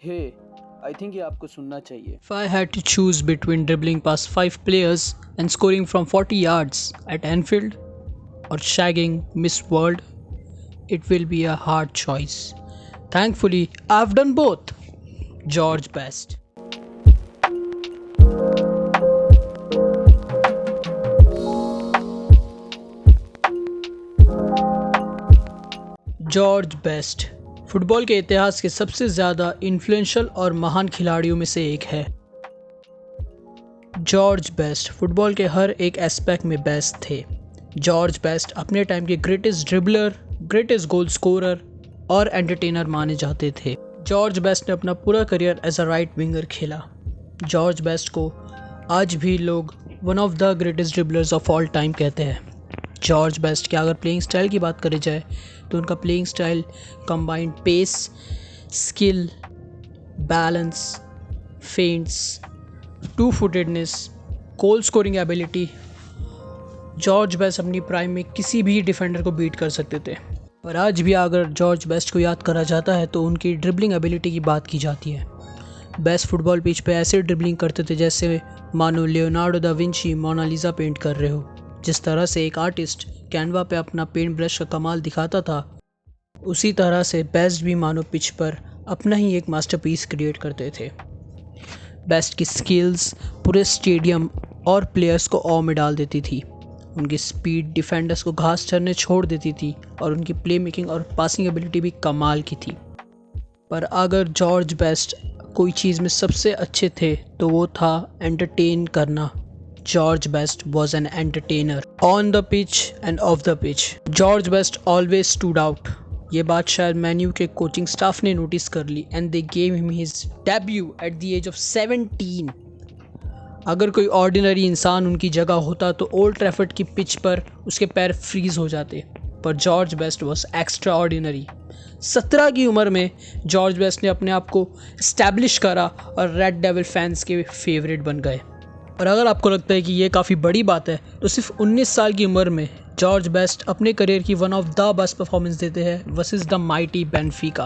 Hey I think ये आपको सुनना चाहिए। If I had to choose between dribbling past 5 players and scoring from 40 yards at Anfield or shagging Miss World, it will be a hard choice. Thankfully, I've done both. George Best. George best football के इतिहास के सबसे ज़्यादा influential और महान खिलाड़ियों में से एक है। जॉर्ज बेस्ट फुटबॉल के हर एक एस्पेक्ट में बेस्ट थे। जॉर्ज बेस्ट अपने टाइम के greatest dribbler, greatest goal scorer और एंटरटेनर माने जाते थे। जॉर्ज बेस्ट ने अपना पूरा career as a right winger खेला। जॉर्ज बेस्ट को आज भी लोग one of the greatest dribblers of all time कहते हैं। जॉर्ज बेस्ट की अगर प्लेइंग स्टाइल की बात करी जाए तो उनका playing style combined pace, skill, balance, feints, two footedness, goal scoring ability. George Best अपनी प्राइम में किसी भी डिफेंडर को बीट कर सकते थे। पर आज भी अगर जॉर्ज बेस्ट को याद करा जाता है तो उनकी ड्रिबलिंग एबिलिटी की बात की जाती है। बेस्ट फुटबॉल पिच पे ऐसे ड्रिबलिंग करते थे जैसे मानो Leonardo da Vinci Mona Lisa paint कर रहे हो। जिस तरह से एक आर्टिस्ट कैनवा पे अपना पेंट ब्रश का कमाल दिखाता था, उसी तरह से बेस्ट भी मानो पिच पर अपना ही एक मास्टरपीस क्रिएट करते थे। बेस्ट की स्किल्स पूरे स्टेडियम और प्लेयर्स को ऑ में डाल देती थी। उनकी स्पीड डिफेंडर्स को घास चरने छोड़ देती थी और उनकी प्ले मेकिंग और पासिंग एबिलिटी भी कमाल की थी। पर अगर जॉर्ज बेस्ट कोई चीज़ में सबसे अच्छे थे तो वो था एंटरटेन करना। George Best was an entertainer on the pitch and off the pitch. George Best always stood out. ये बात शायद मैन्यू के कोचिंग स्टाफ ने नोटिस कर ली and they gave him his debut at the age of 17. अगर कोई ordinary इंसान उनकी जगह होता तो ओल्ड ट्रैफर्ड की पिच पर उसके पैर फ्रीज हो जाते, पर George best was extra ordinary. 17 की उम्र में जॉर्ज बेस्ट ने अपने आप को इस्टेब्लिश करा और रेड डेविल फैंस के फेवरेट बन गए। और अगर आपको लगता है कि ये काफ़ी बड़ी बात है तो सिर्फ 19 साल की उम्र में जॉर्ज बेस्ट अपने करियर की one of the best performance देते हैं वर्सेस द माइटी बेनफिका।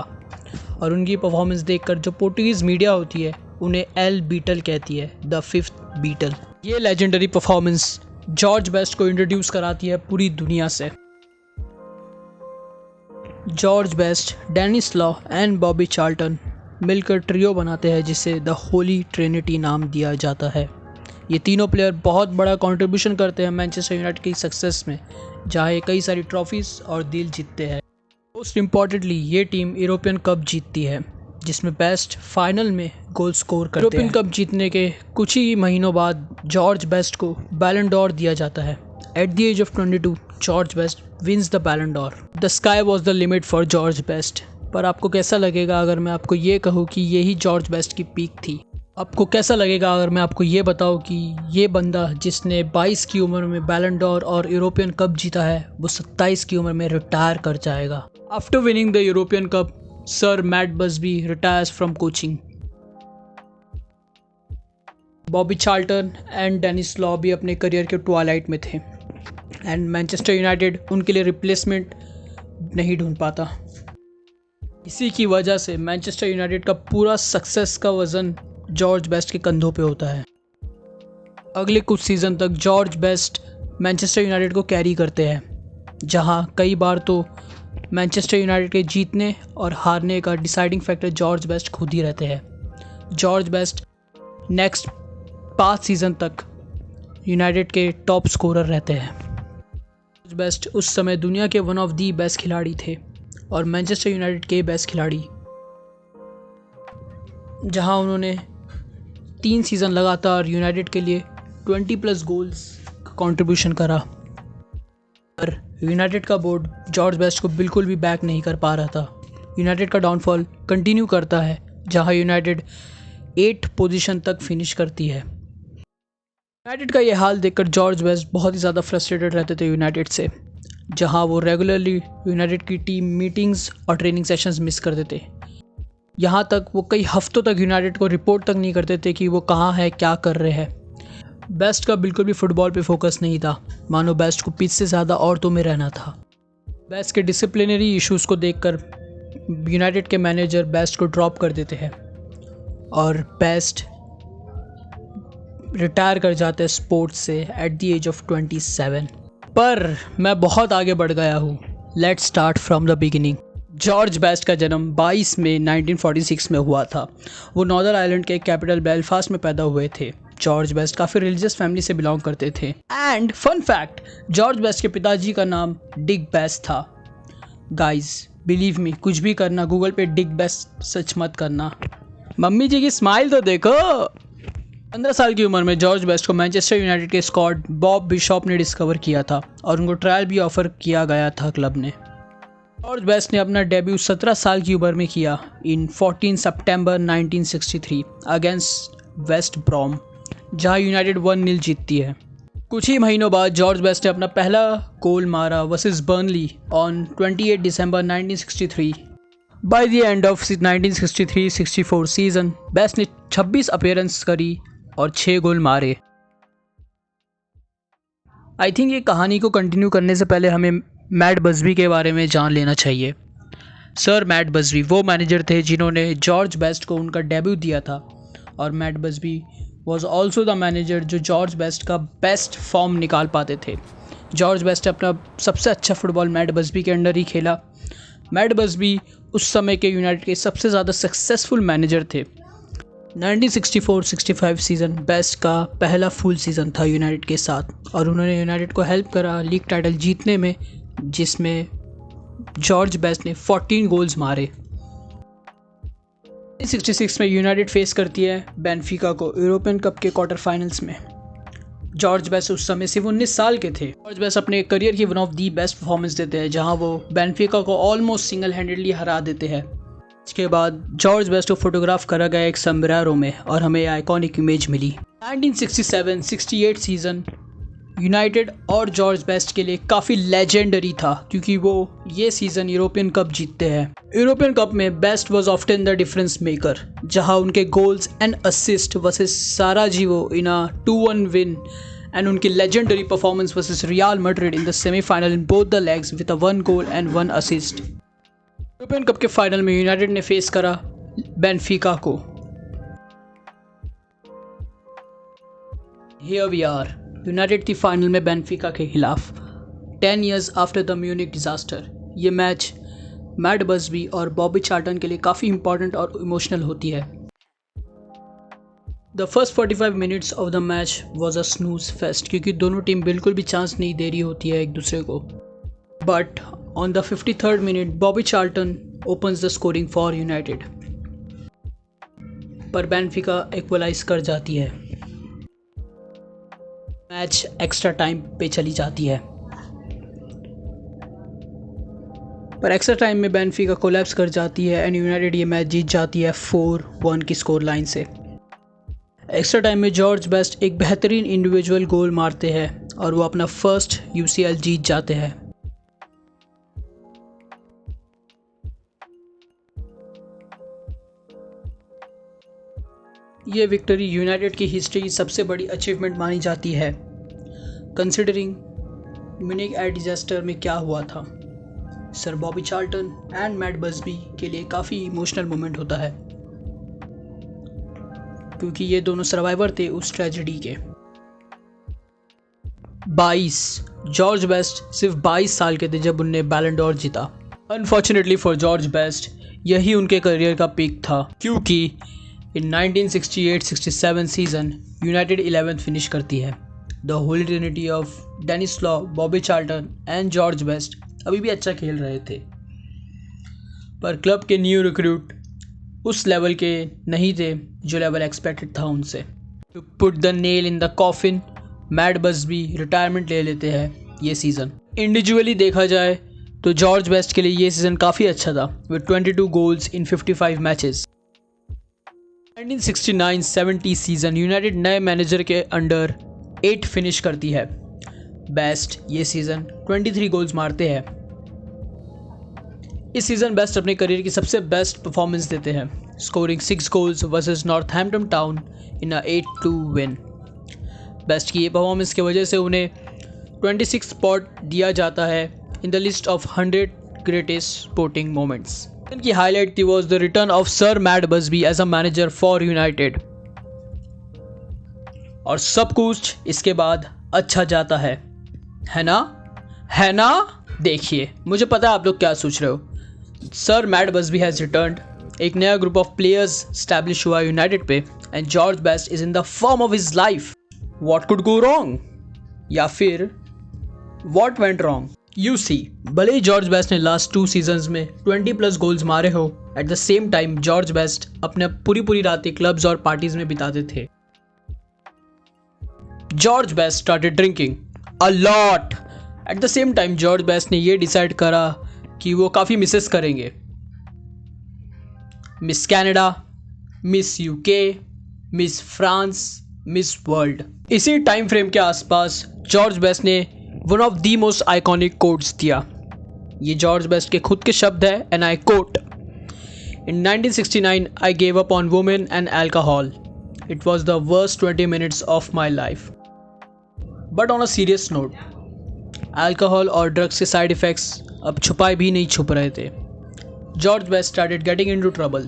और उनकी परफॉर्मेंस देखकर जो पोर्टुगीज़ मीडिया होती है उन्हें एल बीटल कहती है, द फिफ्थ बीटल। ये लेजेंडरी परफॉर्मेंस जॉर्ज बेस्ट को इंट्रोड्यूस कराती है पूरी दुनिया से। George Best, Denis Law and Bobby Charlton मिलकर ट्रियो बनाते हैं जिसे द होली ट्रिनिटी नाम दिया जाता है। ये तीनों प्लेयर बहुत बड़ा कंट्रीब्यूशन करते हैं मैनचेस्टर यूनाइटेड की सक्सेस में, जहाँ ये कई सारी ट्रॉफीज़ और दिल जीतते हैं। मोस्ट इम्पॉर्टेंटली ये टीम यूरोपियन कप जीतती है जिसमें बेस्ट फाइनल में गोल स्कोर करते हैं। यूरोपियन कप जीतने के कुछ ही महीनों बाद जॉर्ज बेस्ट को बैलन डॉर दिया जाता है। At the age of 22 George Best wins the Ballon d'Or. The sky was the limit for George Best. पर आपको कैसा लगेगा अगर मैं आपको ये कहूँ कि यही जॉर्ज बेस्ट की पीक थी? आपको कैसा लगेगा अगर मैं आपको ये बताऊं कि ये बंदा जिसने 22 की उम्र में बैलन डॉर और यूरोपियन कप जीता है वो 27 की उम्र में रिटायर कर जाएगा। After winning the European cup sir Matt Busby retires from coaching. Bobby Charlton and Denis Law भी अपने करियर के ट्वाइलाइट में थे एंड मैनचेस्टर यूनाइटेड उनके लिए रिप्लेसमेंट नहीं ढूंढ पाता। इसी की वजह से मैनचेस्टर यूनाइटेड का पूरा सक्सेस का वज़न जॉर्ज बेस्ट के कंधों पे होता है। अगले कुछ सीज़न तक जॉर्ज बेस्ट मैनचेस्टर यूनाइटेड को कैरी करते हैं, जहां कई बार तो मैनचेस्टर यूनाइटेड के जीतने और हारने का डिसाइडिंग फैक्टर जॉर्ज बेस्ट खुद ही रहते हैं। जॉर्ज बेस्ट नेक्स्ट 5 सीज़न तक यूनाइटेड के टॉप स्कोरर रहते हैं। जॉर्ज बेस्ट उस समय दुनिया के वन ऑफ दी बेस्ट खिलाड़ी थे और मैनचेस्टर यूनाइटेड के बेस्ट खिलाड़ी, जहां उन्होंने 3 सीज़न लगातार यूनाइटेड के लिए 20+ गोल्स का कंट्रीब्यूशन करा। पर यूनाइटेड का बोर्ड जॉर्ज बेस्ट को बिल्कुल भी बैक नहीं कर पा रहा था। यूनाइटेड का डाउनफॉल कंटिन्यू करता है, जहां यूनाइटेड 8 पोजीशन तक फिनिश करती है। यूनाइटेड का ये हाल देखकर जॉर्ज बेस्ट बहुत ही ज़्यादा फ्रस्ट्रेटेड रहते थे यूनाइटेड से, जहां वो रेगुलरली यूनाइटेड की टीम मीटिंग्स और ट्रेनिंग सेशंस मिस करते थे। यहाँ तक वो कई हफ्तों तक यूनाइटेड को रिपोर्ट तक नहीं करते थे कि वो कहाँ है, क्या कर रहे हैं। बेस्ट का बिल्कुल भी फुटबॉल पे फोकस नहीं था, मानो बेस्ट को पिच से ज़्यादा औरतों में रहना था। बेस्ट के डिसिप्लिनरी इश्यूज़ को देखकर यूनाइटेड के मैनेजर बेस्ट को ड्रॉप कर देते हैं और बेस्ट रिटायर कर जाते हैं स्पोर्ट्स से एट द एज ऑफ 27। पर मैं बहुत आगे बढ़ गया हूँ। Let's start from the beginning. George Best का जन्म 22 मई 1946 में हुआ था। वो नॉर्दर्न आयरलैंड के कैपिटल बेलफास्ट में पैदा हुए थे। जॉर्ज बेस्ट काफ़ी रिलीजियस फैमिली से बिलोंग करते थे। And fun fact, George Best के पिताजी का नाम डिक बेस्ट था। गाइज बिलीव मी, कुछ भी करना गूगल पे डिक बेस्ट सर्च मत करना। मम्मी जी की स्माइल तो देखो। 15 साल की उम्र में जॉर्ज बेस्ट को मैनचेस्टर यूनाइटेड के स्क्वाड बॉब बिशॉप ने डिस्कवर किया था और उनको ट्रायल भी ऑफर किया गया था क्लब ने। जॉर्ज बेस्ट ने अपना डेब्यू 17 साल की उम्र में किया इन 14 सितंबर 1963 अगेंस्ट वेस्ट ब्रॉम, जहां यूनाइटेड 1-0 जीतती है। कुछ ही महीनों बाद जॉर्ज बेस्ट ने अपना पहला गोल मारा वर्सेस बर्नली ऑन 28 दिसंबर 1963। By the end of 1963-64 season Best ने 26 अपीयरेंस करी और 6 गोल मारे। आई थिंक ये कहानी को कंटिन्यू करने से पहले हमें मैट बसबी के बारे में जान लेना चाहिए। सर मैट बसबी वो मैनेजर थे जिन्होंने जॉर्ज बेस्ट को उनका डेब्यू दिया था, और Matt Busby was also the manager जो जॉर्ज बेस्ट का बेस्ट फॉर्म निकाल पाते थे। जॉर्ज बेस्ट ने अपना सबसे अच्छा फुटबॉल मैट बसबी के अंडर ही खेला। मैट बसबी उस समय के यूनाइटेड के सबसे ज़्यादा सक्सेसफुल मैनेजर थे। 1964-65 सीज़न बेस्ट का पहला फुल सीज़न था यूनाइटेड के साथ, और उन्होंने यूनाइटेड को हेल्प करा लीग टाइटल जीतने में, जिसमें जॉर्ज बेस्ट ने 14 गोल्स मारे। 1966 में यूनाइटेड फेस करती है बेनफिका को यूरोपियन कप के क्वार्टर फाइनल्स में। जॉर्ज बेस्ट उस समय सिर्फ 19 साल के थे। जॉर्ज बेस्ट अपने करियर की one of the best performance देते हैं, जहां वो बेनफिका को ऑलमोस्ट सिंगल हैंडेडली हरा देते हैं। इसके बाद जॉर्ज बेस्ट को फोटोग्राफ करा गया एक समब्रेरो में और हमें आइकॉनिक इमेज मिली। 1967-68 सीजन यूनाइटेड और जॉर्ज बेस्ट के लिए काफ़ी लेजेंडरी था, क्योंकि वो ये सीज़न यूरोपियन कप जीतते हैं। यूरोपियन कप में best was often the difference maker, जहां उनके goals and assist versus Sarajevo in a 2-1 win and उनकी legendary performance versus Real Madrid in the semifinal in both the legs with a 1 goal and 1 assist. European cup के final में United ने face करा Benfica को। Here we are, United थी final में Benfica के खिलाफ 10 years after the Munich disaster. ये मैच मैट बसबी और बॉबी चार्ल्टन के लिए काफ़ी इंपॉर्टेंट और इमोशनल होती है। The first 45 minutes of the match was a snooze fest, क्योंकि दोनों टीम बिल्कुल भी चांस नहीं दे रही होती है एक दूसरे को। But on the 53rd minute Bobby Charlton opens the scoring for United, पर बेनफिका इक्वलाइज कर जाती है। मैच एक्स्ट्रा टाइम पे चली जाती है, पर एक्स्ट्रा टाइम में बेनफिका कोलैप्स कर जाती है एंड यूनाइटेड ये मैच जीत जाती है 4-1 की स्कोर लाइन से। एक्स्ट्रा टाइम में जॉर्ज बेस्ट एक बेहतरीन इंडिविजुअल गोल मारते हैं और वो अपना फर्स्ट UCL जीत जाते हैं। ये विक्ट्री यूनाइटेड की हिस्ट्री की सबसे बड़ी अचीवमेंट मानी जाती है, कंसिडरिंग म्यूनिक एयर डिजास्टर में क्या हुआ था। Sir Bobby Charlton and Matt Busby के लिए काफ़ी इमोशनल मोमेंट होता है, क्योंकि ये दोनों सर्वाइवर थे उस ट्रेजेडी के। 22 जॉर्ज बेस्ट सिर्फ 22 साल के थे जब उनने बैलन डोर जीता। अनफॉर्चुनेटली फॉर जॉर्ज बेस्ट यही उनके करियर का पीक था, क्योंकि इन 1968-67 सीजन यूनाइटेड 11th फिनिश करती है। The holy trinity of Denis Law, Bobby Charlton and George Best अभी भी अच्छा खेल रहे थे, पर क्लब के न्यू रिक्रूट उस लेवल के नहीं थे जो लेवल एक्सपेक्टेड था उनसे। To put the nail in the coffin, Matt Busby retirement ले लेते हैं ये सीज़न। इंडिविजुअली देखा जाए तो जॉर्ज बेस्ट के लिए ये सीज़न काफ़ी अच्छा था with 22 goals in 55 matches. 1969-70 season United नए मैनेजर के अंडर 8 फिनिश करती है। बेस्ट ये सीज़न 23 गोल्स मारते हैं। इस सीज़न बेस्ट अपने करियर की सबसे बेस्ट परफॉर्मेंस देते हैं, scoring 6 goals versus Northampton town in a 8-2 win. Best की ये परफॉर्मेंस की वजह से उन्हें 26 स्पॉट दिया जाता है in the list of 100 greatest sporting moments. की हाईलाइट थी was the return of Sir Matt Busby as a manager for United. और सब कुछ इसके बाद अच्छा जाता है ना? देखिए, मुझे पता है आप लोग क्या सोच रहे हो. Sir Matt Busby has returned. एक नया ग्रुप ऑफ प्लेयर्स स्टैब्लिश हुआ यूनाइटेड पे and George Best is in the form of his life. What could go wrong? या फिर what went wrong? You see, भले ही जॉर्ज बेस्ट ने last 2 seasons में 20+ गोल्स मारे हो, at the same time George Best अपने पूरी रातें क्लब्स और पार्टीज में बिताते थे. George Best started drinking a lot. Eight the same time George best ने ये डिसाइड करा कि वो काफ़ी मिसेस करेंगे. Miss Canada, miss UK, miss France, miss world. इसी टाइम फ्रेम के आसपास जॉर्ज बेस्ट ने one of the most iconic quotes दिया. ये जॉर्ज बेस्ट के खुद के शब्द है and I quote, in 1969 I gave up on women and alcohol. It was the worst 20 minutes of my life. But on a serious note, alcohol और drugs के side effects अब छुपाए भी नहीं छुप रहे थे. George best started getting into trouble.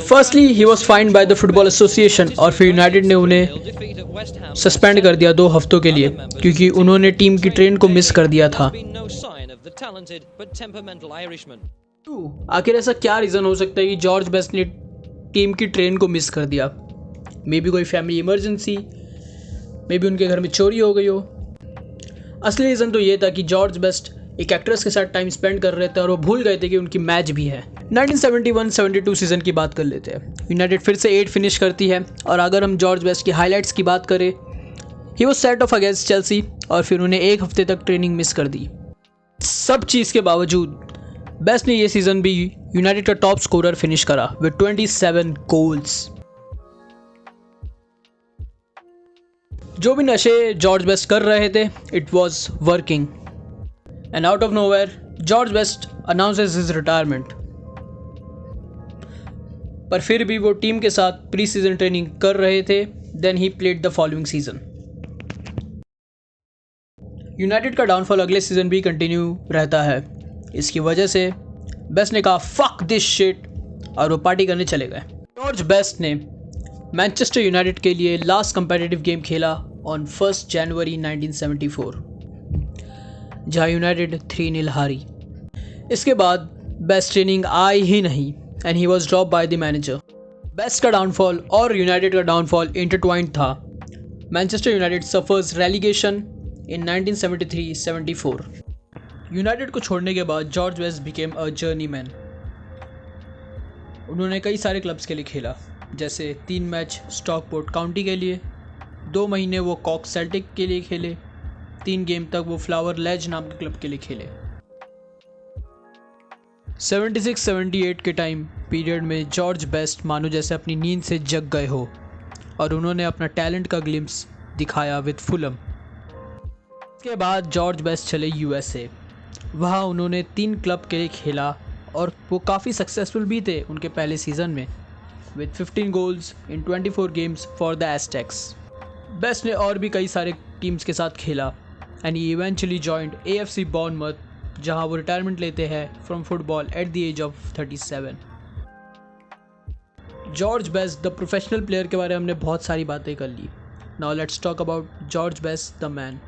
Firstly, he was fined by the Football Association और फिर यूनाइटेड ने उन्हें सस्पेंड कर दिया 2 हफ्तों के लिए क्योंकि उन्होंने टीम की ट्रेन को मिस कर दिया था. आखिर ऐसा क्या रीज़न हो सकता है कि जॉर्ज बेस्ट ने टीम की ट्रेन को मिस कर दिया? मे बी कोई फैमिली इमरजेंसी, मे बी उनके घर में चोरी हो गई हो. असली रीज़न तो ये था कि जॉर्ज बेस्ट एक एक्ट्रेस के साथ टाइम स्पेंड कर रहे थे और वो भूल गए थे कि उनकी मैच भी है. 1971-72 सीज़न की बात कर लेते हैं. यूनाइटेड फिर से 8 फिनिश करती है और अगर हम जॉर्ज बेस्ट की हाइलाइट्स की बात करें, he was set of against Chelsea और फिर उन्हें 1 हफ्ते तक ट्रेनिंग मिस कर दी. सब चीज़ के बावजूद बेस्ट ने ये सीज़न भी यूनाइटेड का टॉप स्कोरर फिनिश करा विद 27 गोल्स. जो भी नशे जॉर्ज बेस्ट कर रहे थे, it was working. And out of nowhere, George Best announces his retirement. पर फिर भी वो टीम के साथ प्री सीजन ट्रेनिंग कर रहे थे. Then he played the following season. United का डाउनफॉल अगले सीजन भी कंटिन्यू रहता है. इसकी वजह से बेस्ट ने कहा फक दिस शिट और वो पार्टी करने चले गए. जॉर्ज बेस्ट ने मैनचेस्टर यूनाइटेड के लिए लास्ट कंपेटिटिव गेम खेला ऑन 1 जनवरी 1974 जहाँ यूनाइटेड 3-0 हारी. इसके बाद बेस्ट ट्रेनिंग आई ही नहीं and he was drop by the manager. Best का डाउनफॉल और यूनाइटेड का डाउनफॉल इंटरट्वाइंड था. मैनचेस्टर यूनाइटेड सफर्स रेलीगेशन इन 1973-74. यूनाइटेड को छोड़ने के बाद जॉर्ज बेस्ट बिकेम अ जर्नीमैन. उन्होंने कई सारे क्लब्स के लिए खेला, जैसे 3 मैच स्टॉकपोर्ट काउंटी के लिए, 2 महीने वो कॉक सेल्टिक के लिए खेले, 3 गेम तक वो फ्लावर लेज नाम के क्लब के लिए खेले. 76-78 के टाइम पीरियड में जॉर्ज बेस्ट मानो जैसे अपनी नींद से जग गए हो और उन्होंने अपना टैलेंट का ग्लिम्स दिखाया विद फुलम. इसके बाद जॉर्ज बेस्ट चले यूएसए. वहाँ उन्होंने 3 क्लब के लिए खेला और वो काफ़ी सक्सेसफुल भी थे उनके पहले सीज़न में with 15 goals in 24 games for the Aztecs. Best ने और भी कई सारे टीम्स के साथ खेला and he eventually joined AFC Bournemouth जहाँ वो रिटायरमेंट लेते हैं from football at the age of 37. George Best the professional player के बारे में हमने बहुत सारी बातें कर ली. Now let's talk about George Best the man.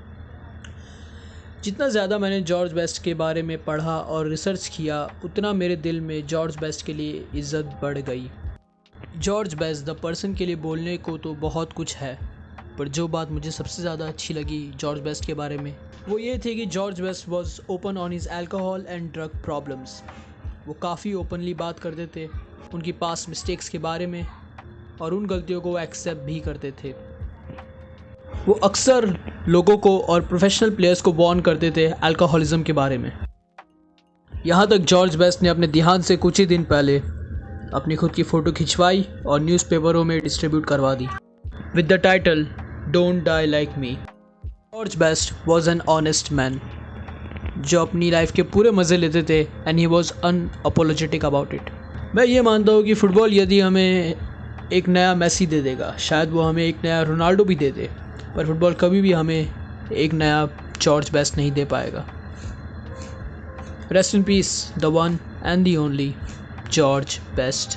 जितना ज़्यादा मैंने जॉर्ज बेस्ट के बारे में पढ़ा और रिसर्च किया, उतना मेरे दिल में जॉर्ज बेस्ट के लिए इज़्ज़त बढ़ गई. जॉर्ज बेस्ट द पर्सन के लिए बोलने को तो बहुत कुछ है, पर जो बात मुझे सबसे ज़्यादा अच्छी लगी जॉर्ज बेस्ट के बारे में वो ये थी कि George best was open on his alcohol and drug problems. वो काफ़ी ओपनली बात करते थे उनकी पास्ट मिस्टेक्स के बारे में और उन गलतियों को वो एक्सेप्ट भी करते थे. वो अक्सर लोगों को और प्रोफेशनल प्लेयर्स को वार्न करते थे अल्कोहलिज्म के बारे में. यहाँ तक जॉर्ज बेस्ट ने अपने देहांत से कुछ ही दिन पहले अपनी खुद की फ़ोटो खिंचवाई और न्यूज़पेपरों में डिस्ट्रीब्यूट करवा दी with the title Don't Die Like Me. George Best was an honest man जो अपनी लाइफ के पूरे मज़े लेते थे and he was unapologetic about it. मैं ये मानता हूँ कि फ़ुटबॉल यदि हमें एक नया मेसी दे देगा, शायद वो हमें एक नया रोनाल्डो भी दे दे, पर फुटबॉल कभी भी हमें एक नया जॉर्ज बेस्ट नहीं दे पाएगा. Rest in peace, the one and the only George best.